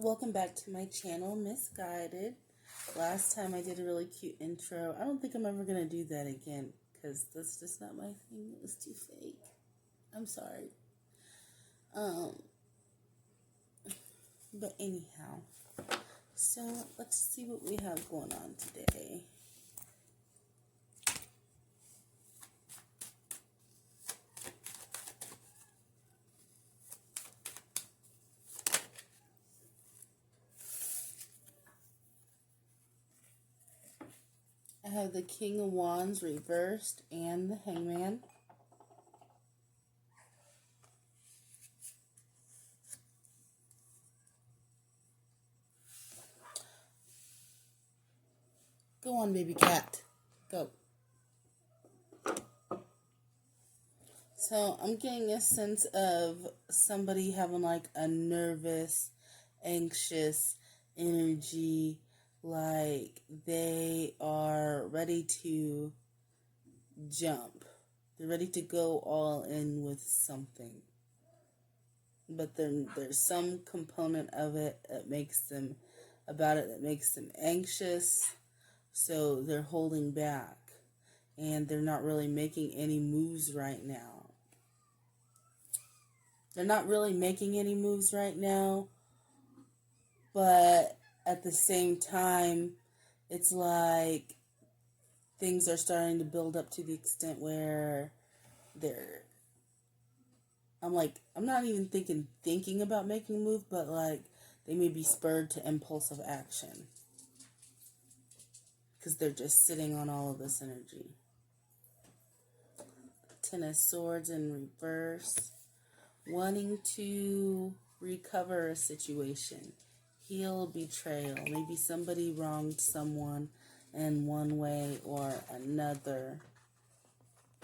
Welcome back to my channel, Misguided. Last time I did a really cute intro. I don't think I'm ever going to do that again because that's just not my thing. It was too fake. I'm sorry. But anyhow, so let's see what we have going on today. I have the King of Wands reversed and the Hangman. Go on, baby cat. Go. So I'm getting a sense of somebody having like a nervous, anxious energy, like they are ready to jump. They're ready to go all in with something. But then there's some component of it that makes them anxious. So they're holding back and they're not really making any moves right now. But at the same time, it's like things are starting to build up to the extent where I'm not even thinking about making a move, but like they may be spurred to impulsive action because they're just sitting on all of this energy. Ten of Swords in reverse. Wanting to recover a situation. Heal betrayal. Maybe somebody wronged someone in one way or another.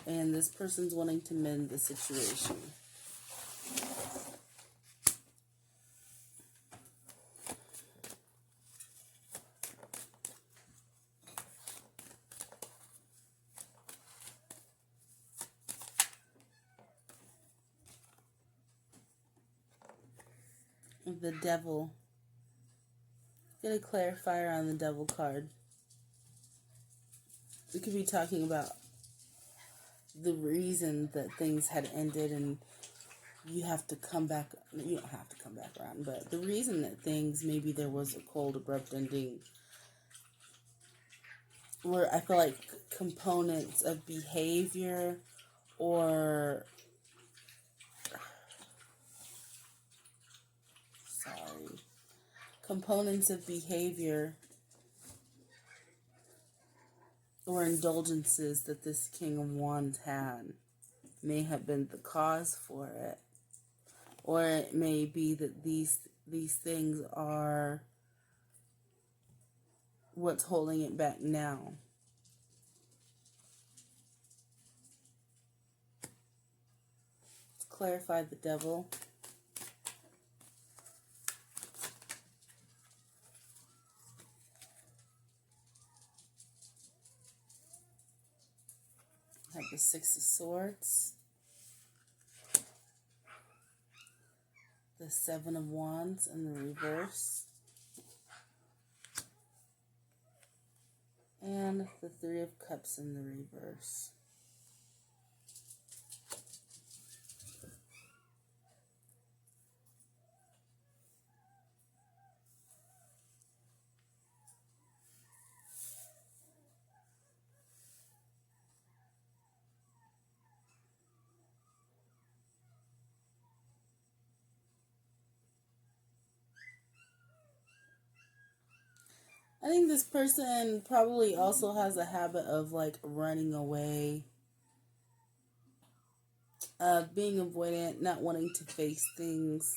And this person's wanting to mend the situation. The Devil. Get a clarifier on the Devil card. We could be talking about the reason that things had ended and you have to come back. You don't have to come back around, but the reason that maybe there was a cold, abrupt ending were, I feel like, components of behavior or or indulgences that this King of Wands had may have been the cause for it. Or it may be that these things are what's holding it back now. Let's clarify the Devil. I have the Six of Swords. The Seven of Wands in the reverse. And the Three of Cups in the reverse. I think this person probably also has a habit of like running away, being avoidant, not wanting to face things,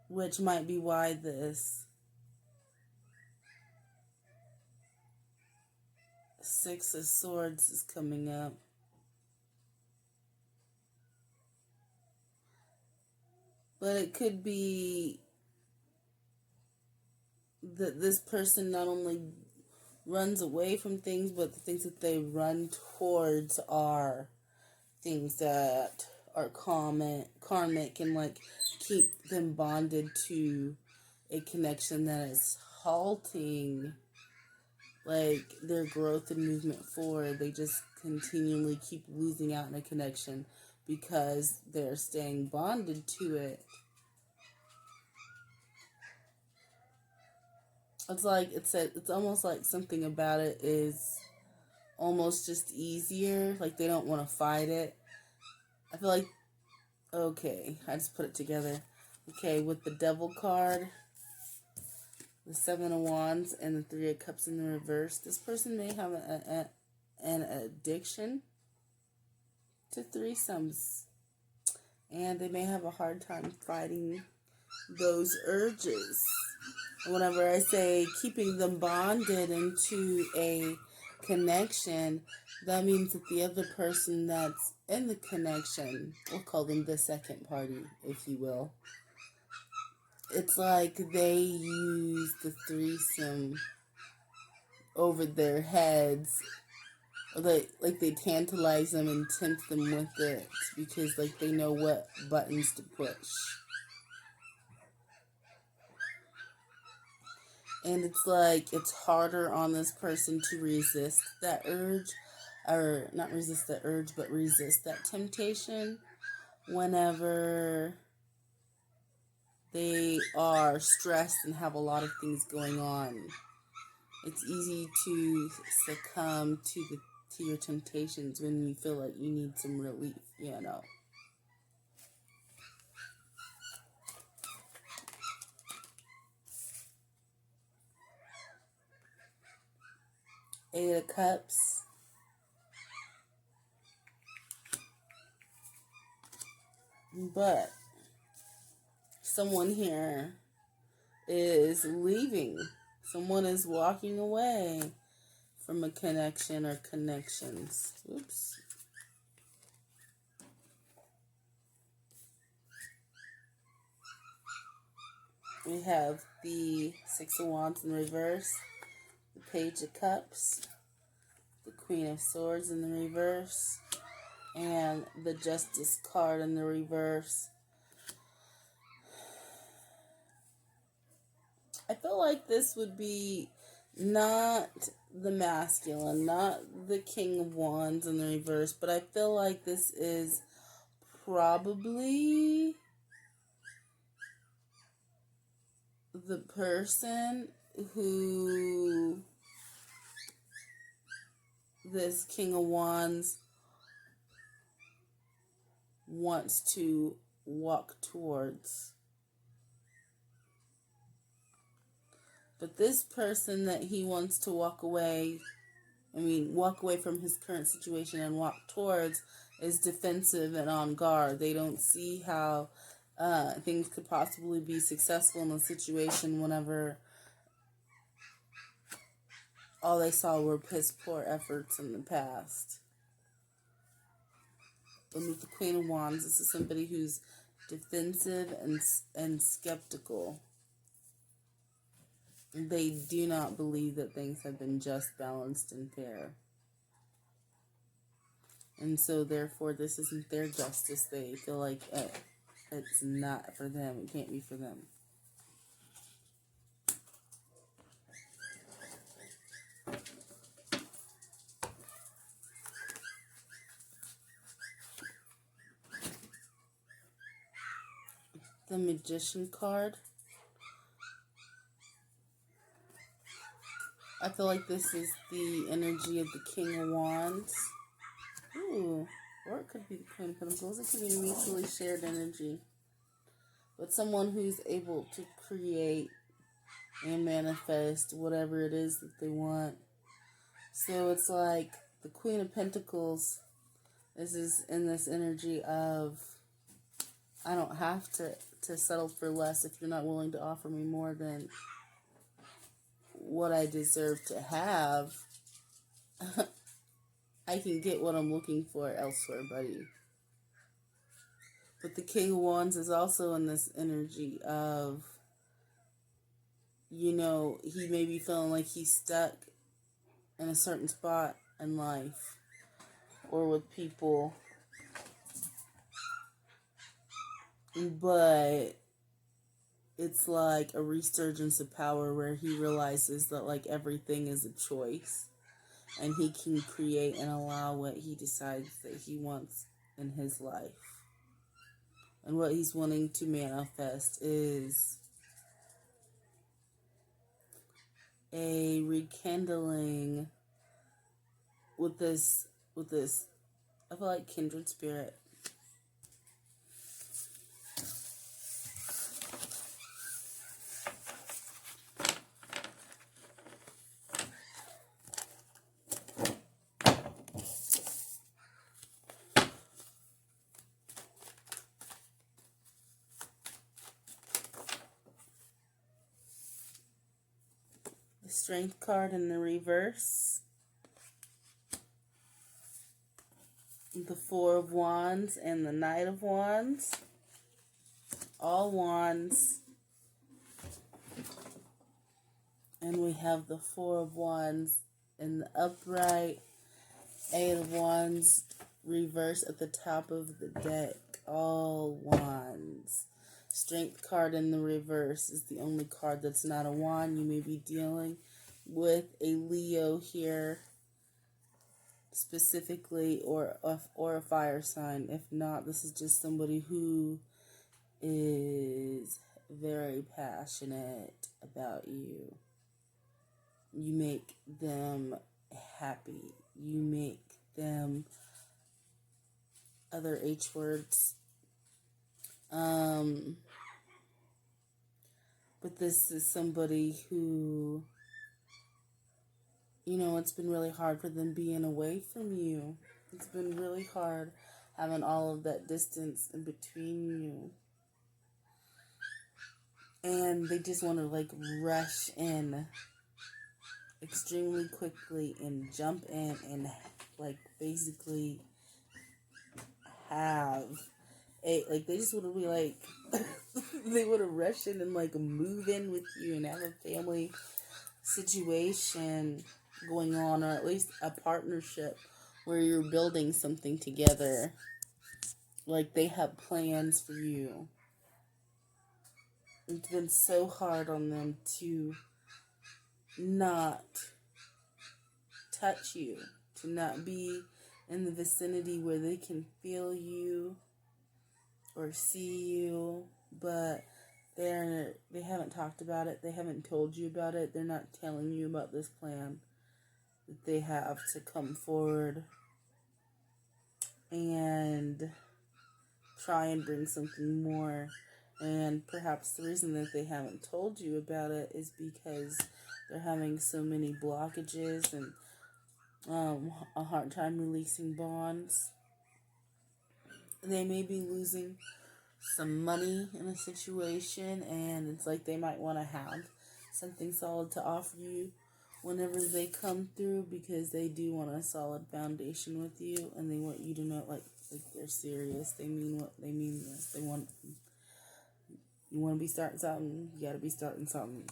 which might be why this Six of Swords is coming up. But it could be that this person not only runs away from things, but the things that they run towards are things that are karmic and like keep them bonded to a connection that is halting like their growth and movement forward. They just continually keep losing out in a connection because they're staying bonded to it. It's almost like something about it is almost just easier. Like they don't want to fight it. I feel like, okay, I just put it together. Okay, with the Devil card, the Seven of Wands, and the Three of Cups in the reverse, this person may have an addiction to threesomes. And they may have a hard time fighting those urges. Whenever I say keeping them bonded into a connection, that means that the other person that's in the connection, we'll call them the second party, if you will. It's like they use the threesome over their heads. Like they tantalize them and tempt them with it because like they know what buttons to push. And it's like it's harder on this person to resist that urge, or not resist the urge, but resist that temptation whenever they are stressed and have a lot of things going on. It's easy to succumb to your temptations when you feel like you need some relief, you know. Eight of Cups. But someone here is leaving. Someone is walking away from a connection or connections. Oops. We have the Six of Wands in reverse, the Page of Cups, the Queen of Swords in the reverse, and the Justice card in the reverse. I feel like this would be not the masculine, not the King of Wands in the reverse, but I feel like this is probably the person who this King of Wands wants to walk towards. But this person that he wants to walk away from his current situation and walk towards is defensive and on guard. They don't see how things could possibly be successful in a situation whenever all they saw were piss poor efforts in the past. And with the Queen of Wands, this is somebody who's defensive and skeptical. They do not believe that things have been just, balanced, and fair. And so, therefore, this isn't their justice. They feel like it's not for them. It can't be for them. The Magician card. I feel like this is the energy of the King of Wands. Ooh, or it could be the Queen of Pentacles. It could be mutually shared energy. But someone who's able to create and manifest whatever it is that they want. So it's like the Queen of Pentacles. This is in this energy of, I don't have to settle for less if you're not willing to offer me more than what I deserve to have. I can get what I'm looking for elsewhere, buddy. But the King of Wands is also in this energy of, he may be feeling like he's stuck in a certain spot in life or with people. but it's like a resurgence of power where he realizes that like everything is a choice, and he can create and allow what he decides that he wants in his life. And what he's wanting to manifest is a rekindling with this I feel like kindred spirit. The Strength card in the reverse. The Four of Wands and the Knight of Wands. All Wands. And we have the Four of Wands in the upright. Eight of Wands reverse at the top of the deck. All Wands. Strength card in the reverse is the only card that's not a wand. You may be dealing with a Leo here specifically, or a fire sign. If not, this is just somebody who is very passionate about you. You make them happy. You make them other H words. But this is somebody who, you know, it's been really hard for them being away from you. It's been really hard having all of that distance in between you. And they just want to like rush in extremely quickly and jump in and like basically have like they just want to be like they want to rush in and like move in with you and have a family situation going on, or at least a partnership where you're building something together. Like they have plans for you. It's been so hard on them to not touch you, to not be in the vicinity where they can feel you or see you, but they haven't talked about it. They haven't told you about it. They're not telling you about this plan that they have to come forward and try and bring something more. And perhaps the reason that they haven't told you about it is because they're having so many blockages and a hard time releasing bonds. They may be losing some money in a situation, and it's like they might want to have something solid to offer you whenever they come through, because they do want a solid foundation with you, and they want you to know like they're serious. They mean what they mean. This. They want, you want to be starting something, you got to be starting something.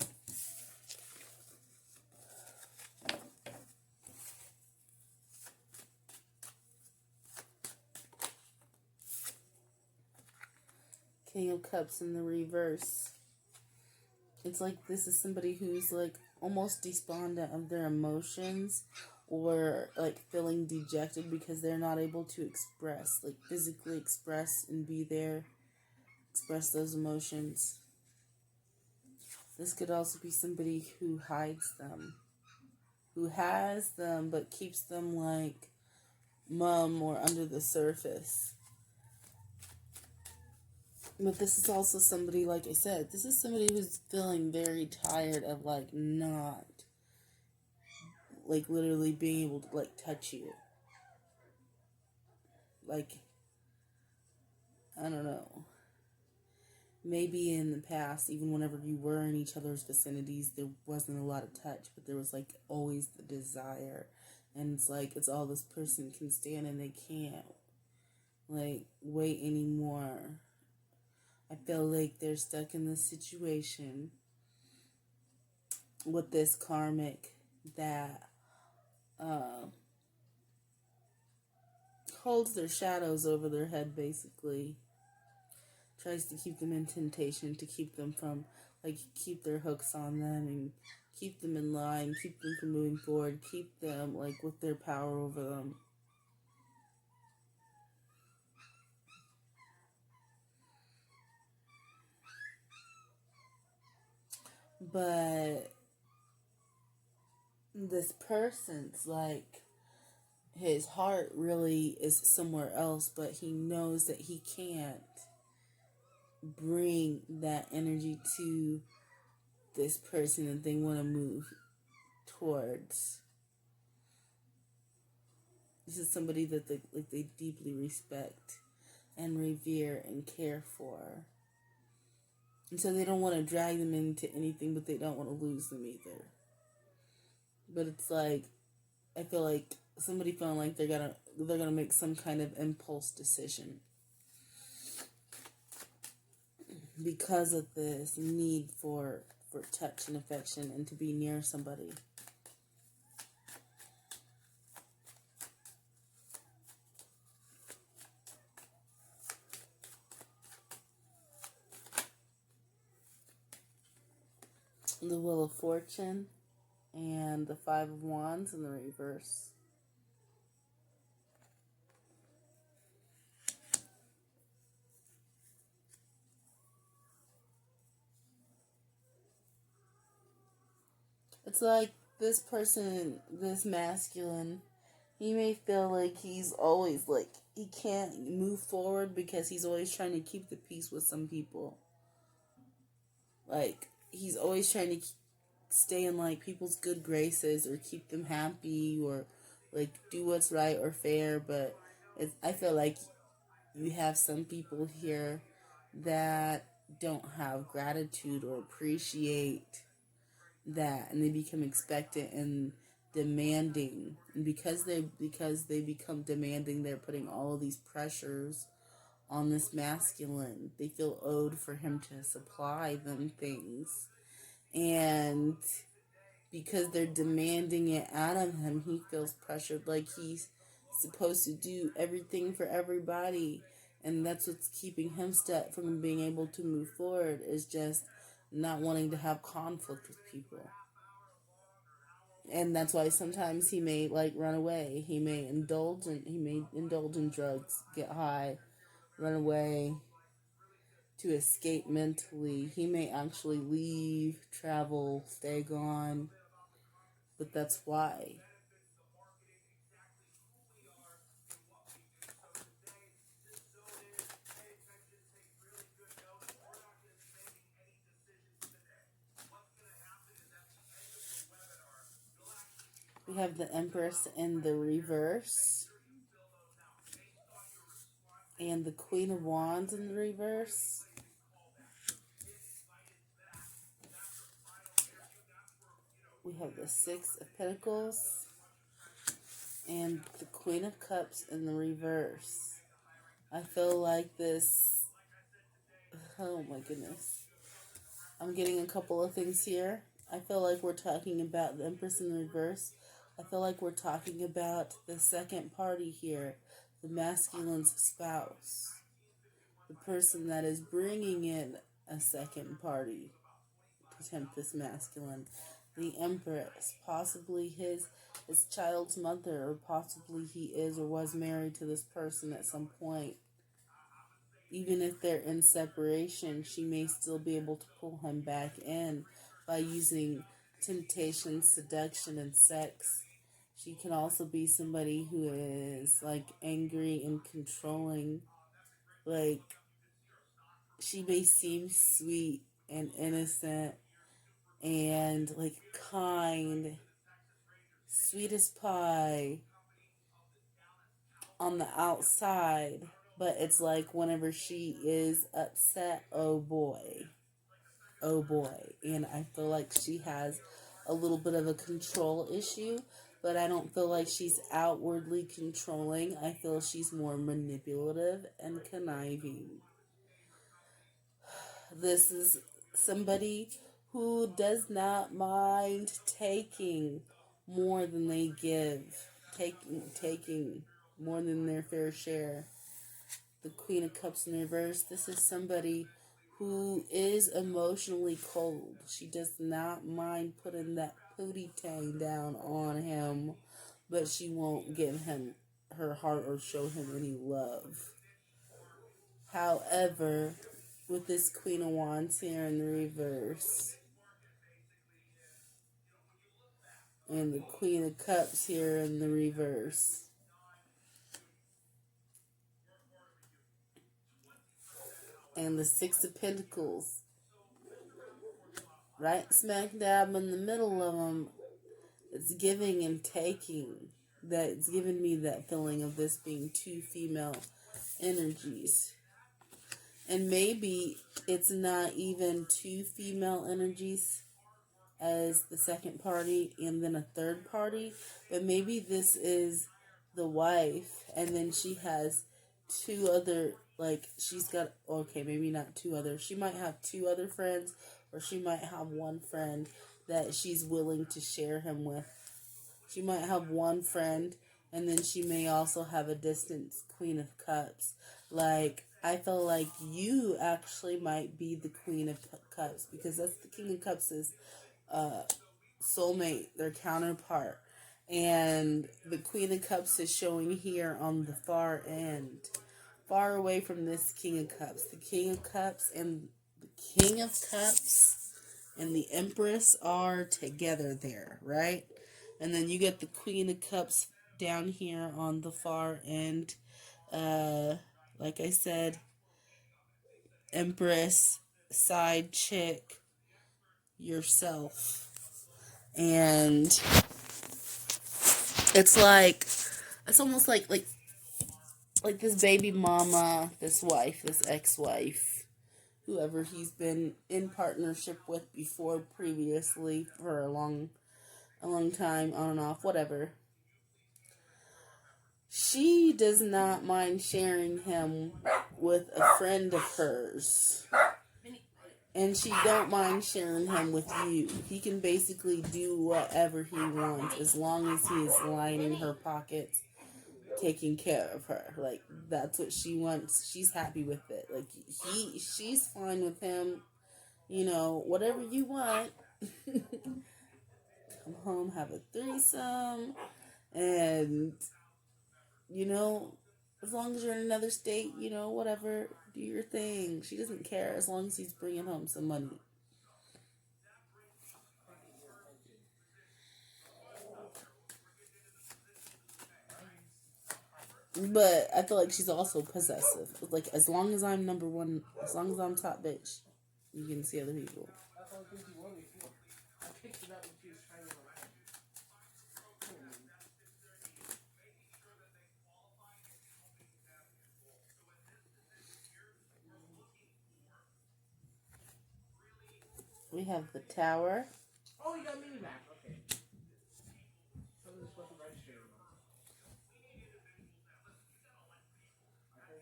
King of Cups in the reverse. It's like this is somebody who's like almost despondent of their emotions, or like feeling dejected because they're not able to express, like physically express and be there, express those emotions. This could also be somebody who hides them, who has them but keeps them like mum or under the surface. But this is also somebody, like I said, this is somebody who's feeling very tired of like not, like literally being able to like touch you. Like, I don't know. Maybe in the past, even whenever you were in each other's vicinities, there wasn't a lot of touch, but there was like always the desire. And it's like, it's all this person can stand and they can't like wait anymore. I feel like they're stuck in this situation with this karmic that holds their shadows over their head, basically tries to keep them in temptation, to keep them from, like, keep their hooks on them and keep them in line, keep them from moving forward, keep them, like, with their power over them. But this person's, like, his heart really is somewhere else, but he knows that he can't bring that energy to this person that they want to move towards. This is somebody that they deeply respect and revere and care for. And so they don't want to drag them into anything, but they don't want to lose them either. But it's like, I feel like somebody feeling like they're gonna make some kind of impulse decision because of this need for touch and affection and to be near somebody. The Wheel of Fortune and the Five of Wands in the reverse. It's like this person, this masculine, he may feel like he's always, like, he can't move forward because he's always trying to keep the peace with some people. Like, he's always trying to stay in, like, people's good graces or keep them happy or, like, do what's right or fair. But I feel like you have some people here that don't have gratitude or appreciate that, and they become expectant and demanding. And because they become demanding, they're putting all of these pressures on this masculine. They feel owed for him to supply them things, and because they're demanding it out of him, he feels pressured, like he's supposed to do everything for everybody. And that's what's keeping him stuck from being able to move forward, is just not wanting to have conflict with people. And that's why sometimes he may, like, run away. He may indulge in drugs, get high, run away to escape mentally. He may actually leave, travel, stay gone. But that's why. We have the Empress in the reverse and the Queen of Wands in the reverse. We have the Six of Pentacles and the Queen of Cups in the reverse. I feel like this, oh my goodness. I'm getting a couple of things here. I feel like we're talking about the Empress in the reverse. I feel like we're talking about the second party here, the masculine's spouse, the person that is bringing in a second party to tempt this masculine. The Empress, possibly his child's mother, or possibly he is or was married to this person at some point. Even if they're in separation, she may still be able to pull him back in by using temptation, seduction, and sex. She can also be somebody who is, like, angry and controlling. Like, she may seem sweet and innocent and, like, kind, sweet as pie on the outside. But it's like whenever she is upset, oh boy. Oh boy. And I feel like she has a little bit of a control issue, but I don't feel like she's outwardly controlling. I feel she's more manipulative and conniving. This is somebody who does not mind taking more than they give, taking more than their fair share. the Queen of Cups in reverse. This is somebody who is emotionally cold. She does not mind putting that pootie tang down on him, but she won't give him her heart or show him any love. However, with this Queen of Wands here in the reverse, and the Queen of Cups here in the reverse, and the Six of Pentacles, right smack dab in the middle of them, it's giving and taking. That's giving me that feeling of this being two female energies. And maybe it's not even two female energies as the second party and then a third party, but maybe this is the wife and then she has two other, like she's got, okay, maybe not two other, she might have two other friends, or she might have one friend that she's willing to share him with. She might have one friend, and then she may also have a distant Queen of Cups. Like, I feel like you actually might be the Queen of Cups, because that's the King of Cups' soulmate, their counterpart. And the Queen of Cups is showing here on the far end, far away from this King of Cups. The King of Cups and the King of Cups and the Empress are together there, right? And then you get the Queen of Cups down here on the far end. Like I said, Empress, side chick, yourself. And it's like, it's almost like this baby mama, this wife, this ex-wife, whoever he's been in partnership with before previously for a long time, on and off, whatever. She does not mind sharing him with a friend of hers. And she don't mind sharing him with you. He can basically do whatever he wants as long as he is lining her pockets, taking care of her. Like, that's what she wants. She's happy with it. Like, she's fine with him. You know, whatever you want. Come home, have a threesome, and, you know, as long as you're in another state, you know, whatever, do your thing. She doesn't care as long as he's bringing home some money. But I feel like she's also possessive. Like, as long as I'm number one, as long as I'm top bitch, you can see other people. We have the Tower. Oh, you got me back. Okay.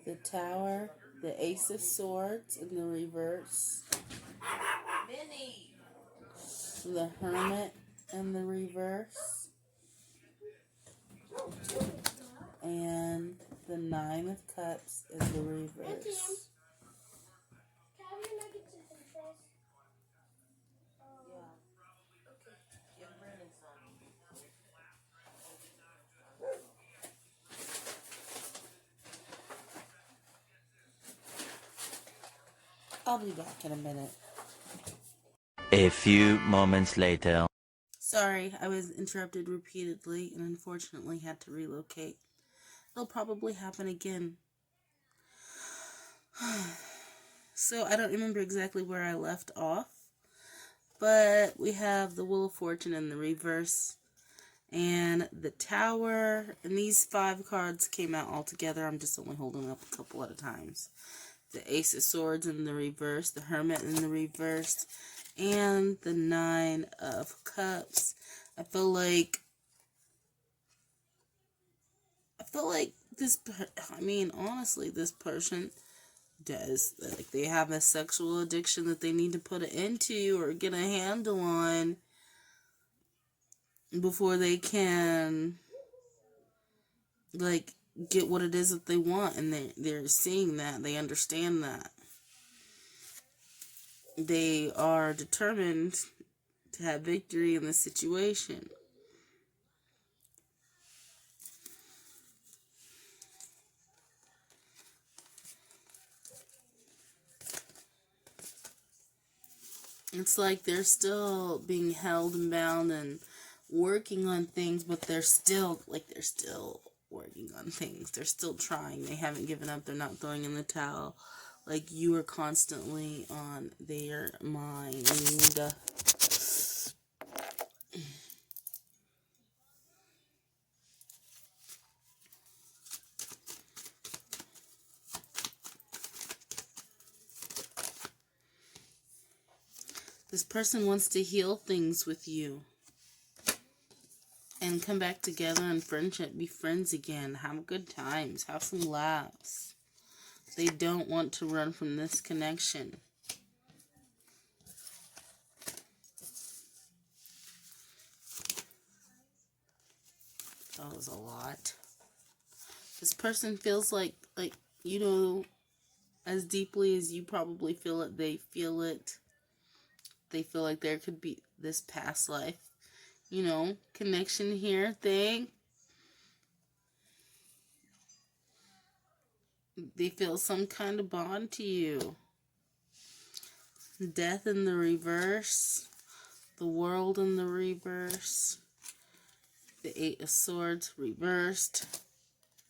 The Tower, the Ace of Swords in the reverse. The Hermit in the reverse. And the Nine of Cups in the reverse. I'll be back in a minute. A few moments later. Sorry, I was interrupted repeatedly and unfortunately had to relocate. It'll probably happen again. So I don't remember exactly where I left off, but we have the Wheel of Fortune in the reverse and the Tower, and these 5 cards came out all together. I'm just only holding up a couple at a time. The Ace of Swords in the reverse, the Hermit in the reverse, and the Nine of Cups. I feel like this, honestly, this person does, like, they have a sexual addiction that they need to put an end to or get a handle on before they can, like, get what it is that they want, and they're seeing that, they understand that. They are determined to have victory in the situation. It's like they're still being held and bound and working on things, but they're still working on things. They're still trying. They haven't given up. They're not throwing in the towel. Like, you are constantly on their mind. This person wants to heal things with you and come back together in friendship, be friends again, have good times, have some laughs. They don't want to run from this connection. That was a lot. This person feels like, you know, as deeply as you probably feel it, they feel it. They feel like there could be this past life, you know, connection here thing. They feel some kind of bond to you. Death in the reverse. The world in the reverse. The Eight of Swords reversed.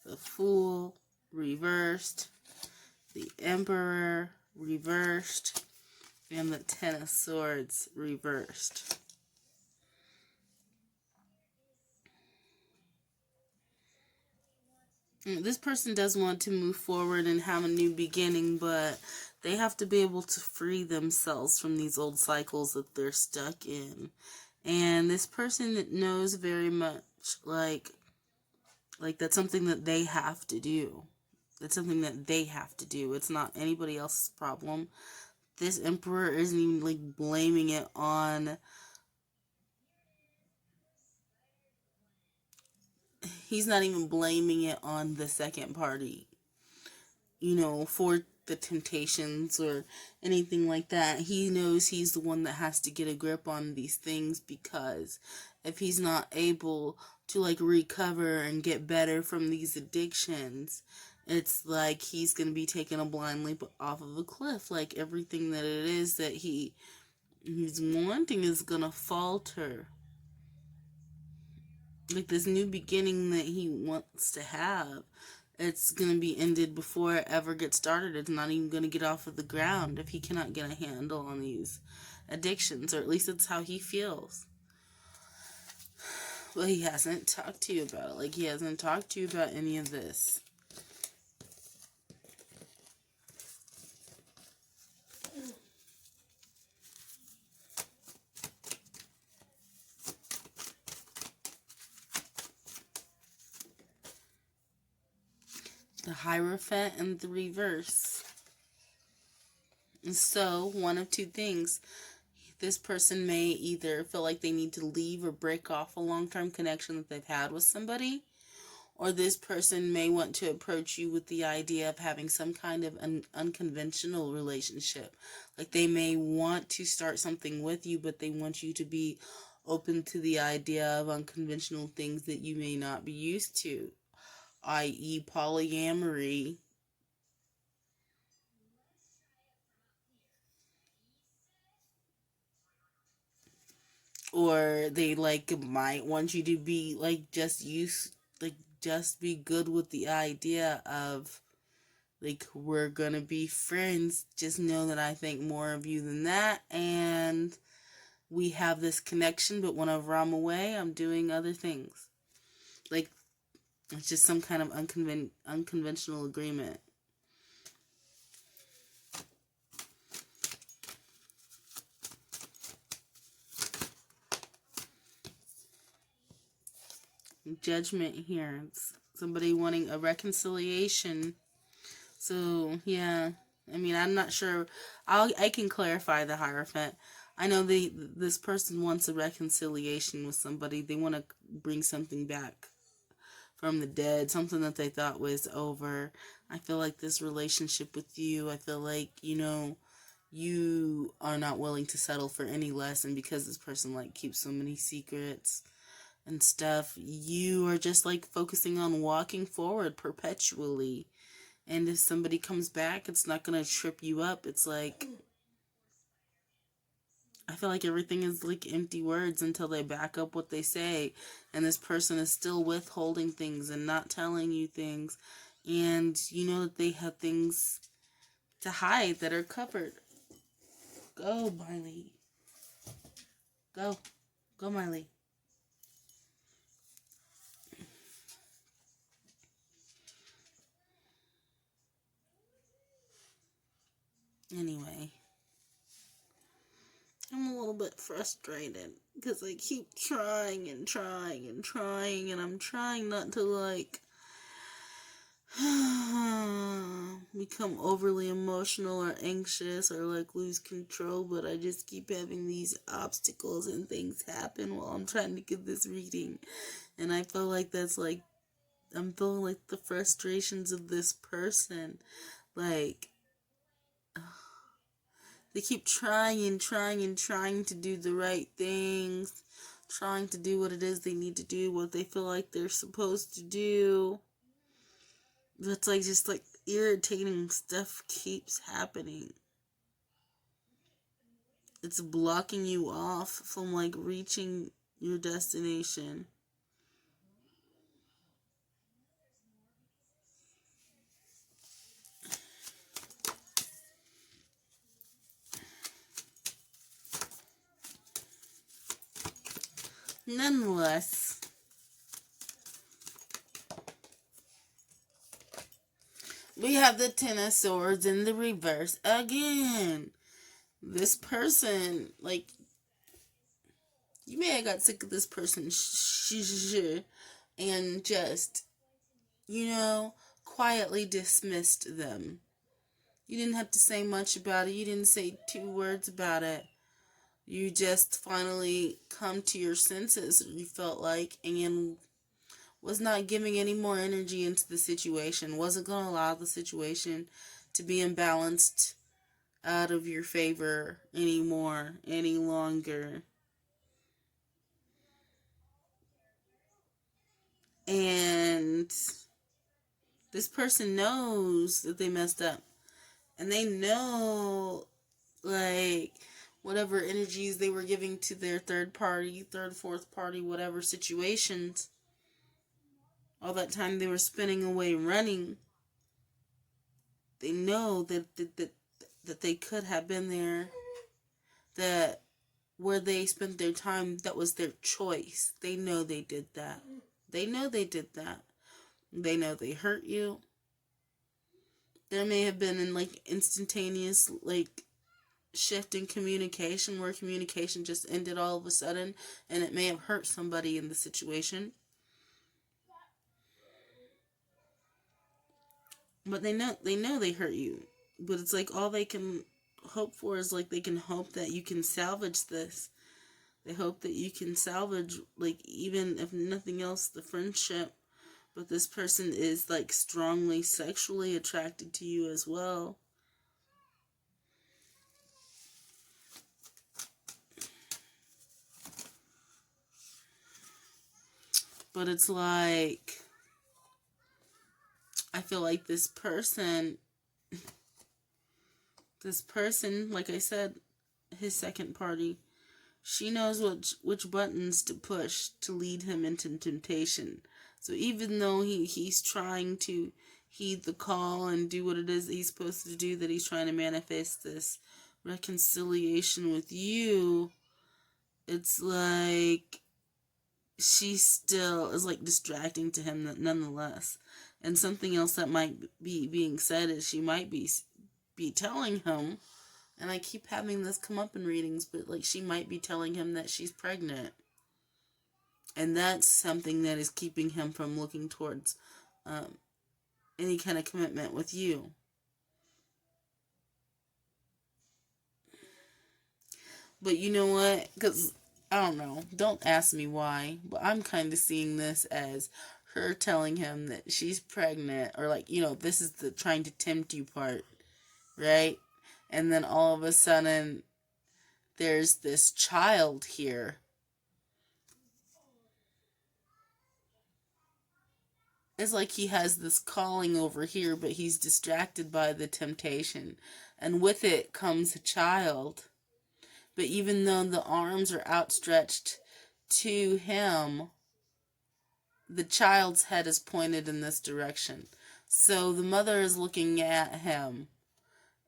The Fool reversed. The Emperor reversed. And the Ten of Swords reversed. This person does want to move forward and have a new beginning, but they have to be able to free themselves from these old cycles that they're stuck in. And this person knows very much, like that's something that they have to do. That's something that they have to do. It's not anybody else's problem. This Emperor isn't even, like, blaming it on... He's not even blaming it on the second party, you know, for the temptations or anything like that. He knows he's the one that has to get a grip on these things, because if he's not able to, like, recover and get better from these addictions, it's like he's going to be taking a blind leap off of a cliff. Like, everything that it is that he's wanting is going to falter. Like, this new beginning that he wants to have, it's going to be ended before it ever gets started. It's not even going to get off of the ground if he cannot get a handle on these addictions, or at least it's how he feels. Well, he hasn't talked to you about it. Like, he hasn't talked to you about any of this. The Hierophant and the reverse. And so, one of two things. This person may either feel like they need to leave or break off a long-term connection that they've had with somebody, or this person may want to approach you with the idea of having some kind of an unconventional relationship. Like, they may want to start something with you, but they want you to be open to the idea of unconventional things that you may not be used to, i.e. polyamory. Or they, like, might want you to be, like, just be good with the idea of, like, we're gonna be friends. Just know that I think more of you than that, and we have this connection, but whenever I'm away, I'm doing other things. Like, it's just some kind of unconventional agreement. Judgment here. It's somebody wanting a reconciliation. So, yeah. I mean, I'm not sure. I can clarify the Hierophant. I know this person wants a reconciliation with somebody. They want to bring something back from the dead, something that they thought was over. I feel like this relationship with you, I feel like, you are not willing to settle for any less, and because this person like keeps so many secrets and stuff, you are just like focusing on walking forward perpetually. And if somebody comes back, it's not gonna trip you up. It's like, I feel like everything is like empty words until they back up what they say. And this person is still withholding things and not telling you things. And you know that they have things to hide that are covered. Go, Miley. Go. Go, Miley. Anyway, I'm a little bit frustrated because I keep trying and trying and trying, and I'm trying not to like become overly emotional or anxious or like lose control, but I just keep having these obstacles and things happen while I'm trying to get this reading. And I feel like that's like, I'm feeling like the frustrations of this person. Like, they keep trying and trying and trying to do the right things, trying to do what it is they need to do, what they feel like they're supposed to do. But like, just like irritating stuff keeps happening. It's blocking you off from like reaching your destination. Nonetheless, we have the Ten of Swords in the reverse again. This person, like, you may have got sick of this person and just, quietly dismissed them. You didn't have to say much about it. You didn't say 2 words about it. You just finally come to your senses, you felt like, and was not giving any more energy into the situation. Wasn't going to allow the situation to be imbalanced out of your favor anymore, any longer. And this person knows that they messed up. And they know, like, whatever energies they were giving to their third, fourth party, whatever situations, all that time they were spending away running, they know that they could have been there, that where they spent their time, that was their choice. They know they did that. They know they did that. They know they hurt you. There may have been an like instantaneous like shift in communication where communication just ended all of a sudden, and it may have hurt somebody in the situation. But they know they hurt you. But it's like all they can hope for is like they can hope that you can salvage this. They hope that you can salvage, like, even if nothing else, the friendship. But this person is like strongly sexually attracted to you as well. But it's like, I feel like this person, like I said, his second party, she knows which buttons to push to lead him into temptation. So even though he's trying to heed the call and do what it is that he's supposed to do, that he's trying to manifest this reconciliation with you, it's like she still is like distracting to him nonetheless. And something else that might be being said is she might be telling him, and I keep having this come up in readings, but like she might be telling him that she's pregnant. And that's something that is keeping him from looking towards any kind of commitment with you. But you know what? Because, I don't know. Don't ask me why. But I'm kind of seeing this as her telling him that she's pregnant, or like, you know, this is the trying to tempt you part, right? And then all of a sudden there's this child here. It's like he has this calling over here, but he's distracted by the temptation. And with it comes a child. But even though the arms are outstretched to him, the child's head is pointed in this direction. So the mother is looking at him,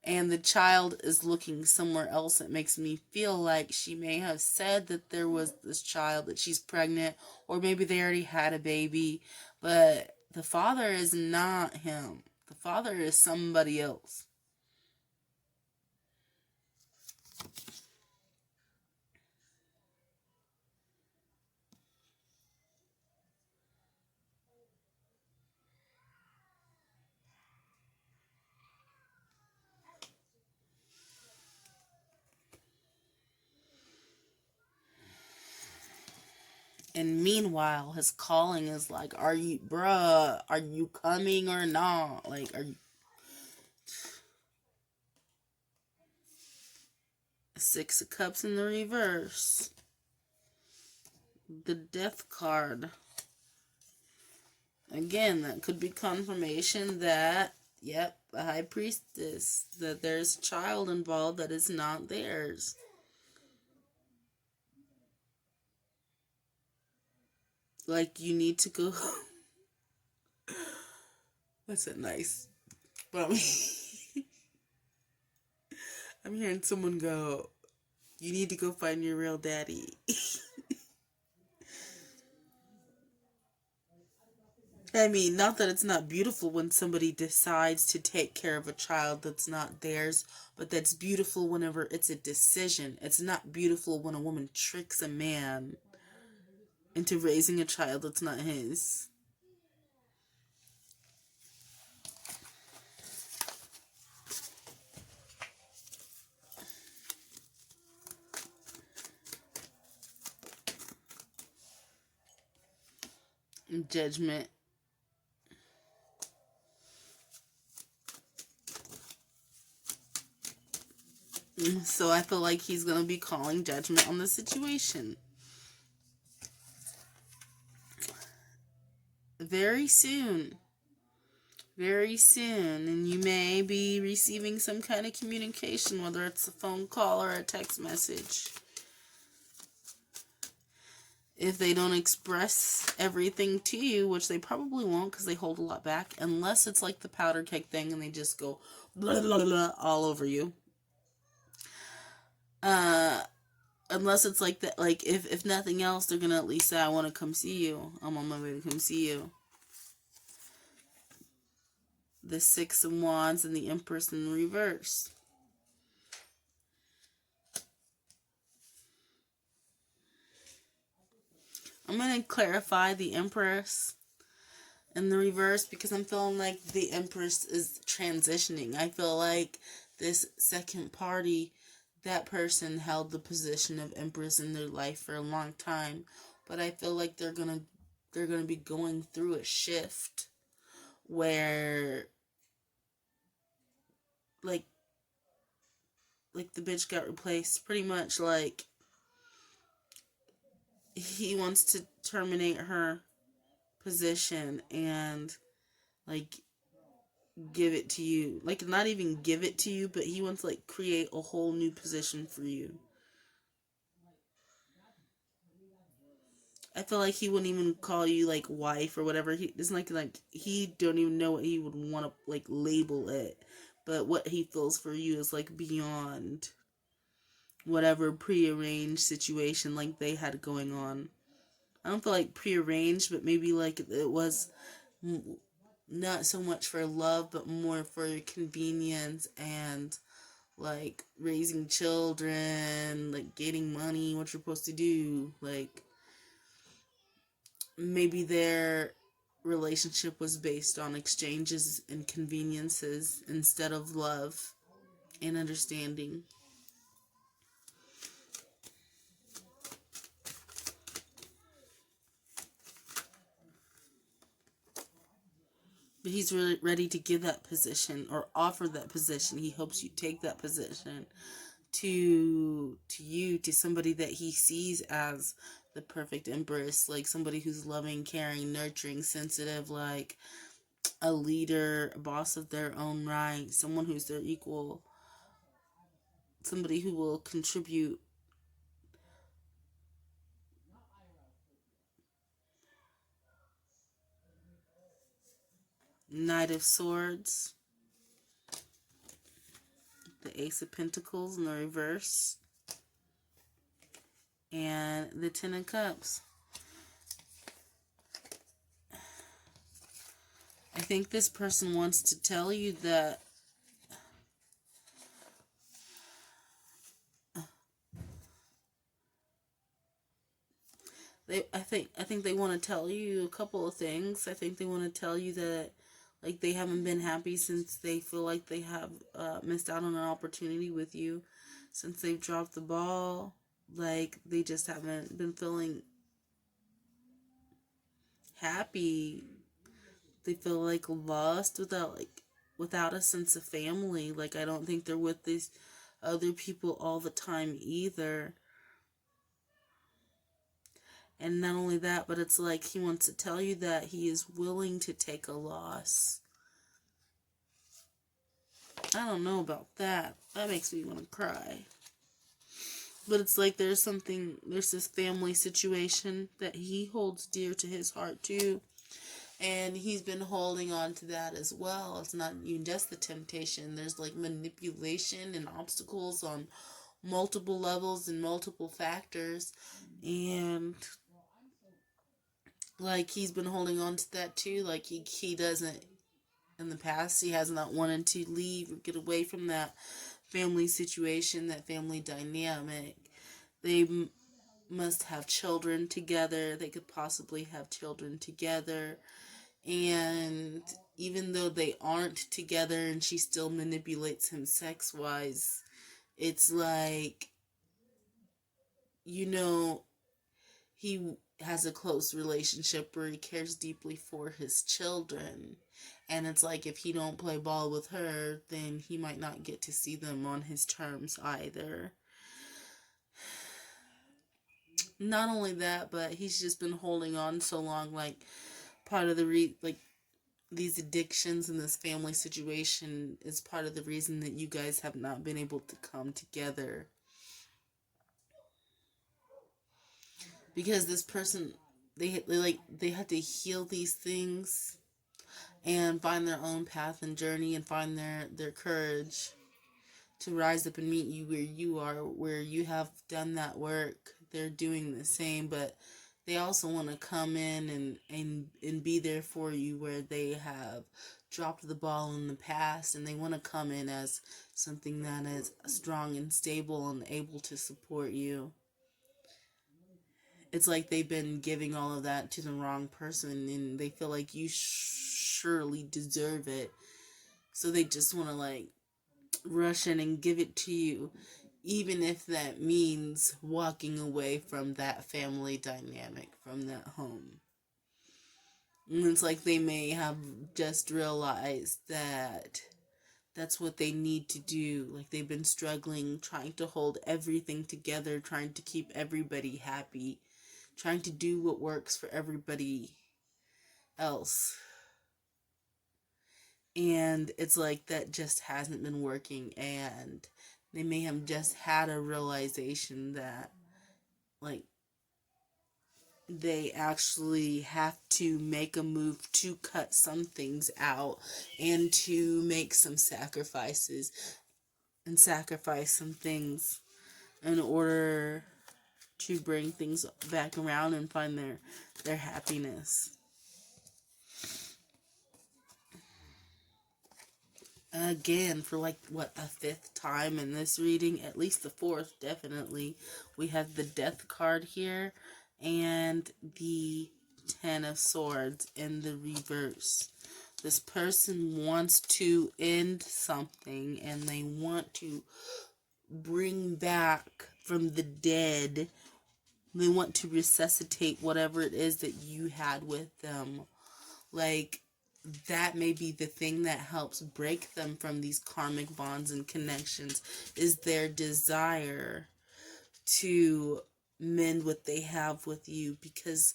and the child is looking somewhere else. It makes me feel like she may have said that there was this child, that she's pregnant, or maybe they already had a baby, but the father is not him. The father is somebody else. And meanwhile, his calling is like, are you, bruh, are you coming or not? Like, are you... Six of Cups in the reverse. The Death card. Again, that could be confirmation that, yep, the High Priestess, that there's a child involved that is not theirs. Like, you need to go... That's it, nice. But I'm hearing someone go, you need to go find your real daddy. I mean, not that it's not beautiful when somebody decides to take care of a child that's not theirs, but that's beautiful whenever it's a decision. It's not beautiful when a woman tricks a man into raising a child that's not his. Judgment. So I feel like he's going to be calling judgment on the situation very soon. Very soon. And you may be receiving some kind of communication, whether it's a phone call or a text message. If they don't express everything to you, which they probably won't because they hold a lot back, unless it's like the powder keg thing and they just go blah, blah, blah, all over you. Unless it's like that, like if nothing else, they're gonna at least say, I want to come see you. I'm on my way to come see you. The Six of Wands and the Empress in reverse. I'm going to clarify the Empress in the reverse because I'm feeling like the Empress is transitioning. I feel like this second party, that person held the position of Empress in their life for a long time, but I feel like they're gonna be going through a shift where like the bitch got replaced, pretty much. Like, he wants to terminate her position and like give it to you. Like, not even give it to you, but he wants to like create a whole new position for you. I feel like he wouldn't even call you like wife or whatever. He it's like he don't even know what he would want to like label it. But what he feels for you is like beyond whatever prearranged situation like they had going on. I don't feel like prearranged, but maybe like it was not so much for love, but more for convenience and like raising children, like getting money, what you're supposed to do. Like, maybe their relationship was based on exchanges and conveniences instead of love and understanding. but he's really ready to give that position or offer that position. He hopes you take that position to somebody that he sees as the perfect empress, like somebody who's loving, caring, nurturing, sensitive, like a leader, a boss of their own right, someone who's their equal, somebody who will contribute. Knight of Swords, the Ace of Pentacles in the reverse, and the Ten of Cups. I think this person wants to tell you that I think they want to tell you a couple of things. I think they want to tell you that like they haven't been happy since they feel like they have missed out on an opportunity with you, since they've dropped the ball. Like they just haven't been feeling happy. They feel like lost without a sense of family. Like I don't think they're with these other people all the time either. And not only that, but it's like he wants to tell you that he is willing to take a loss. I don't know about that. That makes me want to cry. But it's like there's this family situation that he holds dear to his heart too. And he's been holding on to that as well. It's not even just the temptation. There's like manipulation and obstacles on multiple levels and multiple factors. And like he's been holding on to that too. Like he doesn't, in the past, he has not wanted to leave or get away from that family situation, that family dynamic. They must have children together. They could possibly have children together. And even though they aren't together and she still manipulates him sex-wise, it's like, he has a close relationship where he cares deeply for his children. And it's like if he don't play ball with her, then he might not get to see them on his terms either. Not only that, but he's just been holding on so long, like part of the these addictions and this family situation is part of the reason that you guys have not been able to come together. Because this person, they had to heal these things and find their own path and journey and find their courage to rise up and meet you where you are, where you have done that work. They're doing the same, but they also want to come in and be there for you where they have dropped the ball in the past, and they want to come in as something that is strong and stable and able to support you. It's like they've been giving all of that to the wrong person, and they feel like you surely deserve it. So they just want to rush in and give it to you, even if that means walking away from that family dynamic, from that home. And it's like they may have just realized that that's what they need to do. Like they've been struggling, trying to hold everything together, trying to keep everybody happy, trying to do what works for everybody else. And it's like that just hasn't been working, and they may have just had a realization that they actually have to make a move to cut some things out and to make some sacrifices and sacrifice some things in order to bring things back around and find their happiness. Again, for a fifth time in this reading, at least the fourth, definitely, we have the Death card here and the Ten of Swords in the reverse. This person wants to end something, and they want to bring back from the dead. They want to resuscitate whatever it is that you had with them. Like, that may be the thing that helps break them from these karmic bonds and connections, is their desire to mend what they have with you, because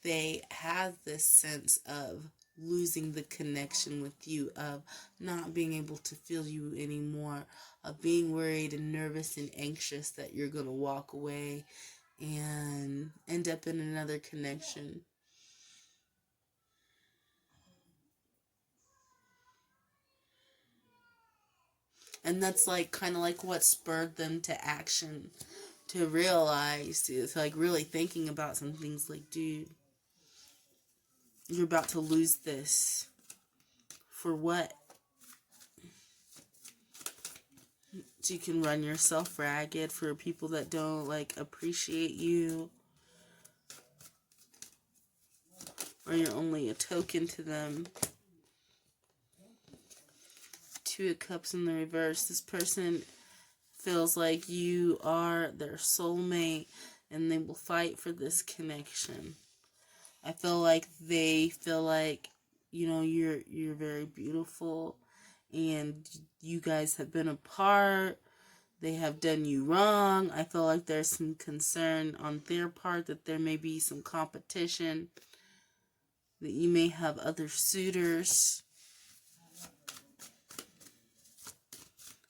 they have this sense of losing the connection with you, of not being able to feel you anymore, of being worried and nervous and anxious that you're going to walk away and end up in another connection. And that's like kind of like what spurred them to action, to realize, it's like really thinking about some things like, dude, you're about to lose this. For what? So you can run yourself ragged for people that don't like appreciate you, or you're only a token to them. Two of Cups in the reverse. This person feels like you are their soulmate, and they will fight for this connection. I feel like they feel like, you're very beautiful, and you guys have been apart. They have done you wrong. I feel like there's some concern on their part that there may be some competition, that you may have other suitors.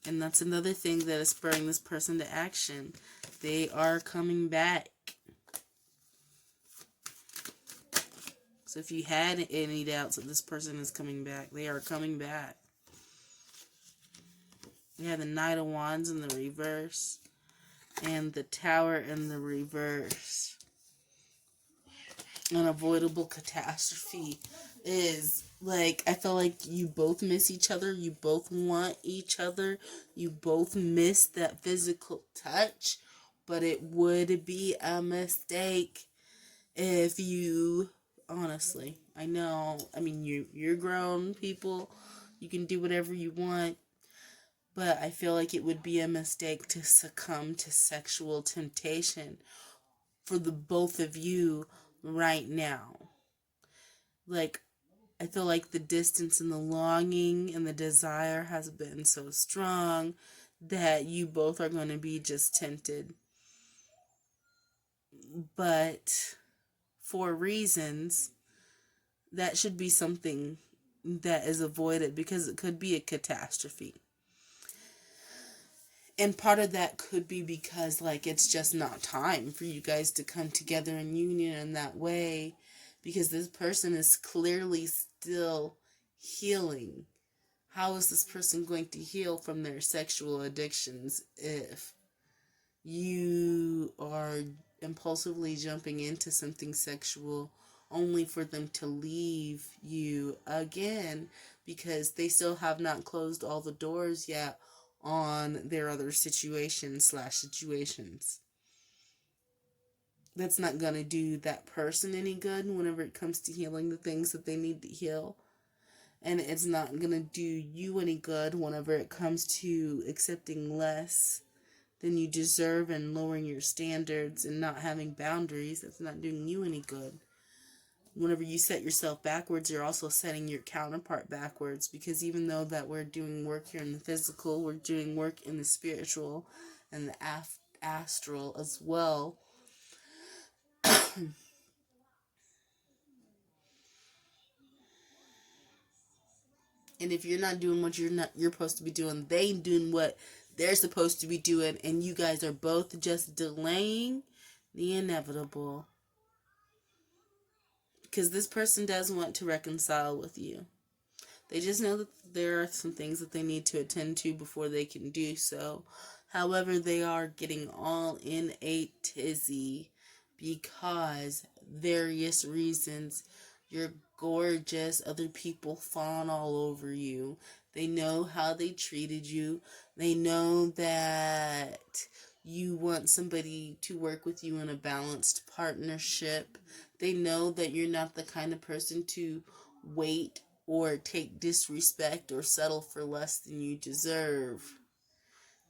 And that's another thing that is spurring this person to action. They are coming back. So if you had any doubts that this person is coming back, they are coming back. We have the Knight of Wands in the reverse, and the Tower in the reverse. Unavoidable catastrophe is like, I feel like you both miss each other, you both want each other, you both miss that physical touch, but it would be a mistake if you, honestly, I know, I mean, you're grown people, you can do whatever you want, but I feel like it would be a mistake to succumb to sexual temptation for the both of you right now. Like, I feel like the distance and the longing and the desire has been so strong that you both are going to be just tempted. But for reasons, that should be something that is avoided, because it could be a catastrophe. And part of that could be because, like, it's just not time for you guys to come together in union in that way, because this person is clearly still healing. How is this person going to heal from their sexual addictions if you are impulsively jumping into something sexual only for them to leave you again, because they still have not closed all the doors yet on their other situations? That's not going to do that person any good whenever it comes to healing the things that they need to heal. And it's not going to do you any good whenever it comes to accepting less than you deserve and lowering your standards and not having boundaries. That's not doing you any good. Whenever you set yourself backwards, you're also setting your counterpart backwards, because even though that we're doing work here in the physical, we're doing work in the spiritual and the astral as well. And if you're not doing what you're supposed to be doing, they doing what they're supposed to be doing, and you guys are both just delaying the inevitable. Because this person does want to reconcile with you. They just know that there are some things that they need to attend to before they can do so. However, they are getting all in a tizzy because various reasons. You're gorgeous. Other people fawn all over you. They know how they treated you. They know that you want somebody to work with you in a balanced partnership. They know that you're not the kind of person to wait or take disrespect or settle for less than you deserve.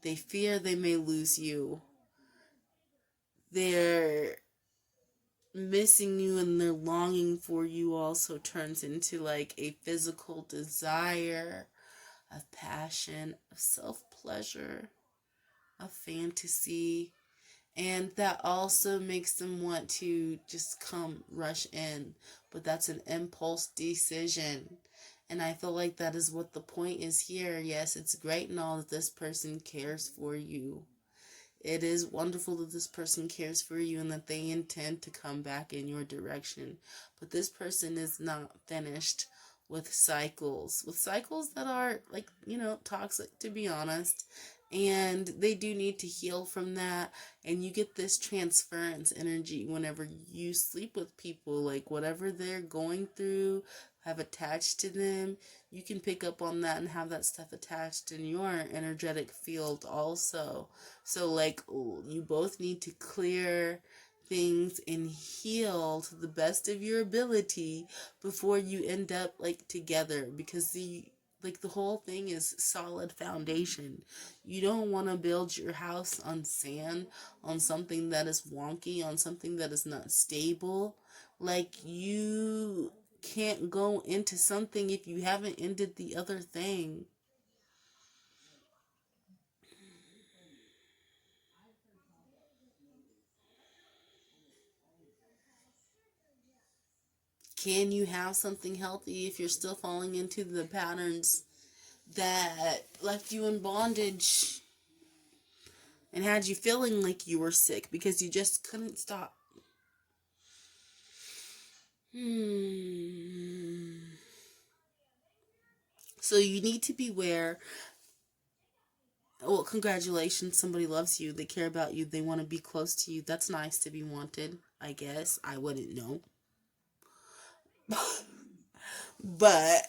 They fear they may lose you. They're missing you and their longing for you also turns into like a physical desire of passion, of self-pleasure, of fantasy. And that also makes them want to just come rush in. But that's an impulse decision. And I feel like that is what the point is here. Yes, it's great and all that this person cares for you. It is wonderful that this person cares for you and that they intend to come back in your direction. But this person is not finished with cycles that are, like, toxic, to be honest. And they do need to heal from that. And you get this transference energy whenever you sleep with people, like whatever they're going through, have attached to them, you can pick up on that and have that stuff attached in your energetic field also. So, like, you both need to clear things and heal to the best of your ability before you end up, like, together. Because the whole thing is solid foundation. You don't want to build your house on sand, on something that is wonky, on something that is not stable. Like, you can't go into something if you haven't ended the other thing. Can you have something healthy if you're still falling into the patterns that left you in bondage and had you feeling like you were sick because you just couldn't stop? So you need to beware. Well, congratulations, somebody loves you, they care about you, they want to be close to you. That's nice to be wanted, I guess. I wouldn't know. But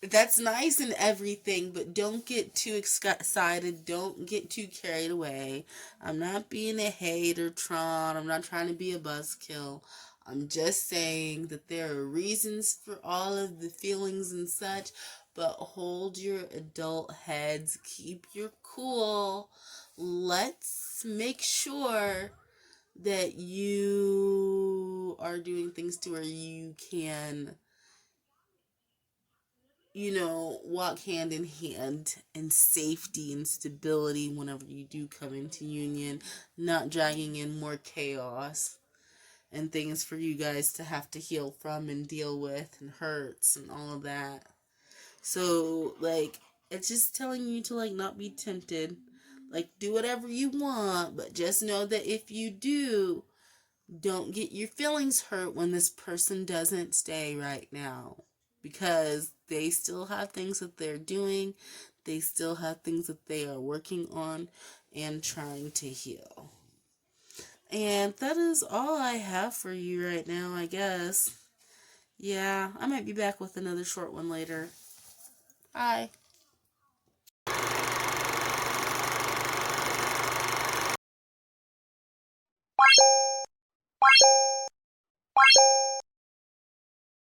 that's nice and everything, but don't get too excited. Don't get too carried away. I'm not being a hater, Tron. I'm not trying to be a buzzkill. I'm just saying that there are reasons for all of the feelings and such, but hold your adult heads. Keep your cool. Let's make sure that you are doing things to where you can, walk hand in hand in safety and stability whenever you do come into union, not dragging in more chaos and things for you guys to have to heal from and deal with and hurts and all of that. So, like, it's just telling you to, like, not be tempted. Like, do whatever you want, but just know that if you do, don't get your feelings hurt when this person doesn't stay right now, because they still have things that they're doing, they still have things that they are working on and trying to heal. And that is all I have for you right now, I guess. Yeah, I might be back with another short one later. Bye.